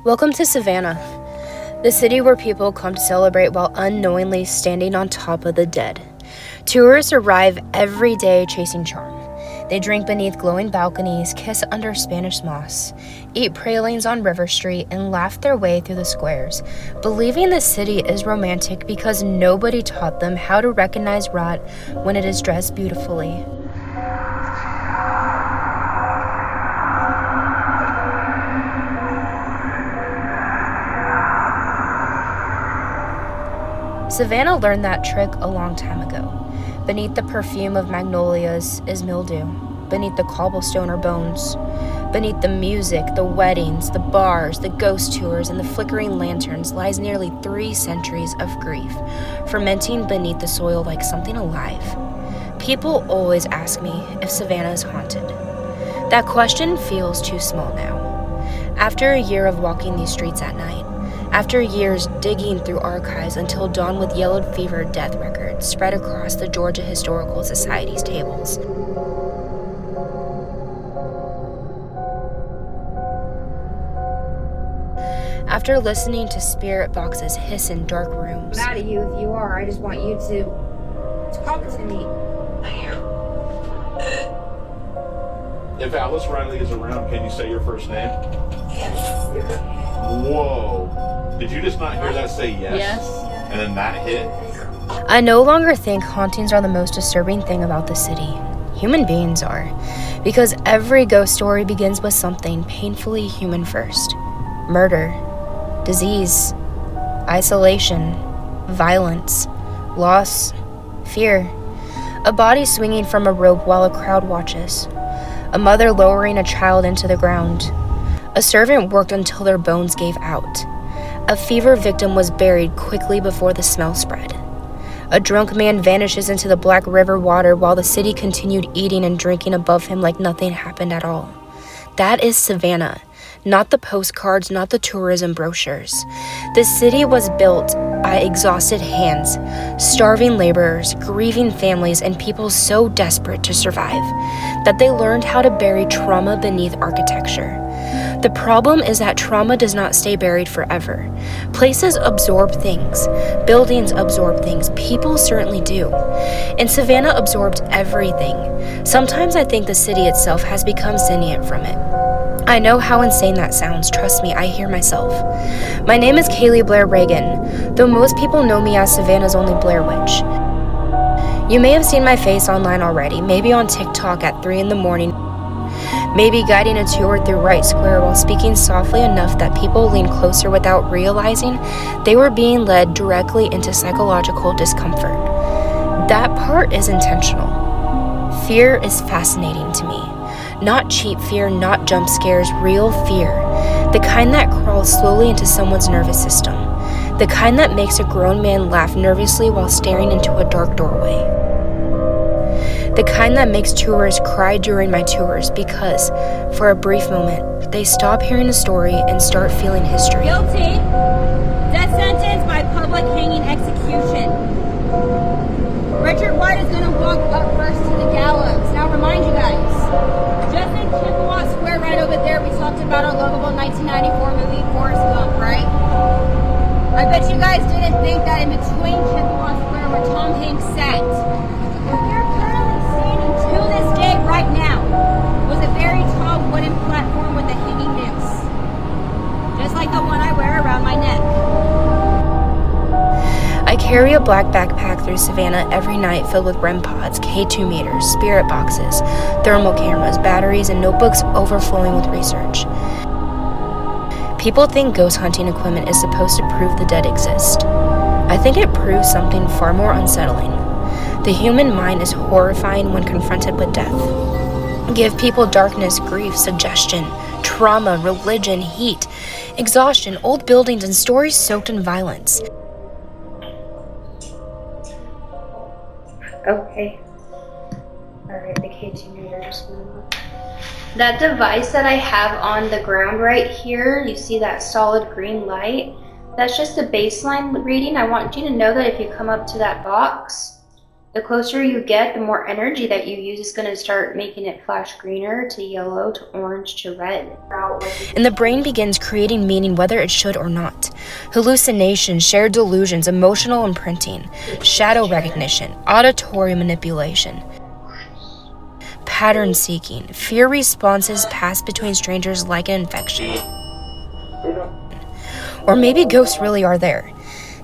Welcome to Savannah, the city where people come to celebrate while unknowingly standing on top of the dead. Tourists arrive every day chasing charm. They drink beneath glowing balconies, kiss under Spanish moss, eat pralines on River Street, and laugh their way through the squares, believing the city is romantic because nobody taught them how to recognize rot when it is dressed beautifully. Savannah learned that trick a long time ago. Beneath the perfume of magnolias is mildew. Beneath the cobblestone are bones. Beneath the music, the weddings, the bars, the ghost tours, and the flickering lanterns lies nearly 3 centuries of grief, fermenting beneath the soil like something alive. People always ask me if Savannah is haunted. That question feels too small now. After a year of walking these streets at night, after years digging through archives until dawn with yellow fever death records spread across the Georgia Historical Society's tables. After listening to spirit boxes hiss in dark rooms. I'm mad at you if you are. I just want you to talk to me. If Alice Riley is around, can you say your first name? Whoa. Did you just not hear that say yes? Yes. And then that hit? I no longer think hauntings are the most disturbing thing about the city. Human beings are. Because every ghost story begins with something painfully human first. Murder, disease, isolation, violence, loss, fear. A body swinging from a rope while a crowd watches. A mother lowering a child into the ground. A servant worked until their bones gave out. A fever victim was buried quickly before the smell spread. A drunk man vanishes into the Black River water while the city continued eating and drinking above him like nothing happened at all. That is Savannah, not the postcards, not the tourism brochures. The city was built by exhausted hands, starving laborers, grieving families, and people so desperate to survive that they learned how to bury trauma beneath architecture. The problem is that trauma does not stay buried forever. Places absorb things. Buildings absorb things. People certainly do. And Savannah absorbed everything. Sometimes I think the city itself has become sentient from it. I know how insane that sounds. Trust me, I hear myself. My name is Kaylee Blair Reagan, though most people know me as Savannah's only Blair Witch. You may have seen my face online already, maybe on TikTok at 3 in the morning. Maybe guiding a tour through Wright Square while speaking softly enough that people leaned closer without realizing they were being led directly into psychological discomfort. That part is intentional. Fear is fascinating to me. Not cheap fear, not jump scares, real fear. The kind that crawls slowly into someone's nervous system. The kind that makes a grown man laugh nervously while staring into a dark doorway. The kind that makes tourists cry during my tours because, for a brief moment, they stop hearing a story and start feeling history. Guilty. Death sentence by public hanging execution. Richard White is going to walk up first to the gallows. Now remind you guys, just in Chippewa Square right over there, we talked about our lovable 1994 movie, Forrest Gump, right? I bet you guys didn't think that in between Chippewa Square where Tom Hanks sat, to this day, right now, was a very tall wooden platform with a hanging noose. Just like the one I wear around my neck. I carry a black backpack through Savannah every night filled with REM pods, K2 meters, spirit boxes, thermal cameras, batteries, and notebooks overflowing with research. People think ghost hunting equipment is supposed to prove the dead exist. I think it proves something far more unsettling. The human mind is horrifying when confronted with death. Give people darkness, grief, suggestion, trauma, religion, heat, exhaustion, old buildings, and stories soaked in violence. Okay. Alright, the K2 meter just went on. That device that I have on the ground right here, you see that solid green light? That's just a baseline reading. I want you to know that if you come up to that box, The closer you get, the more energy that you use is going to start making it flash greener to yellow to orange to red. And the brain begins creating meaning whether it should or not. Hallucinations, shared delusions, emotional imprinting, shadow recognition, auditory manipulation, pattern seeking, fear responses pass between strangers like an infection. Or maybe ghosts really are there.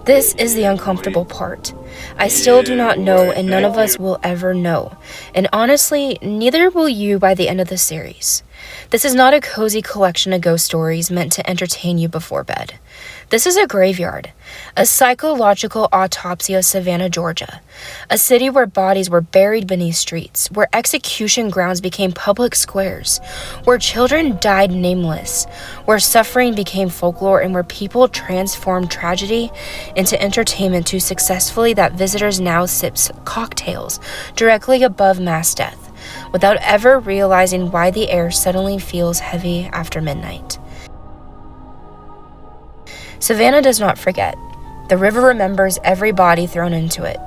This is the uncomfortable part. I still do not know, and none of us will ever know. And honestly, neither will you by the end of the series. This is not a cozy collection of ghost stories meant to entertain you before bed. This is a graveyard, a psychological autopsy of Savannah, Georgia, a city where bodies were buried beneath streets, where execution grounds became public squares, where children died nameless, where suffering became folklore, and where people transformed tragedy into entertainment to successfully that visitors now sip cocktails directly above mass death, without ever realizing why the air suddenly feels heavy after midnight. Savannah does not forget. The river remembers every body thrown into it.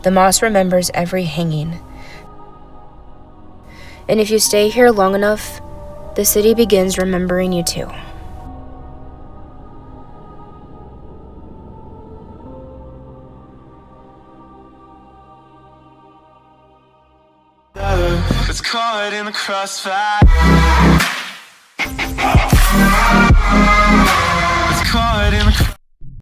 The moss remembers every hanging. And if you stay here long enough, the city begins remembering you too. It's caught in the crossfire.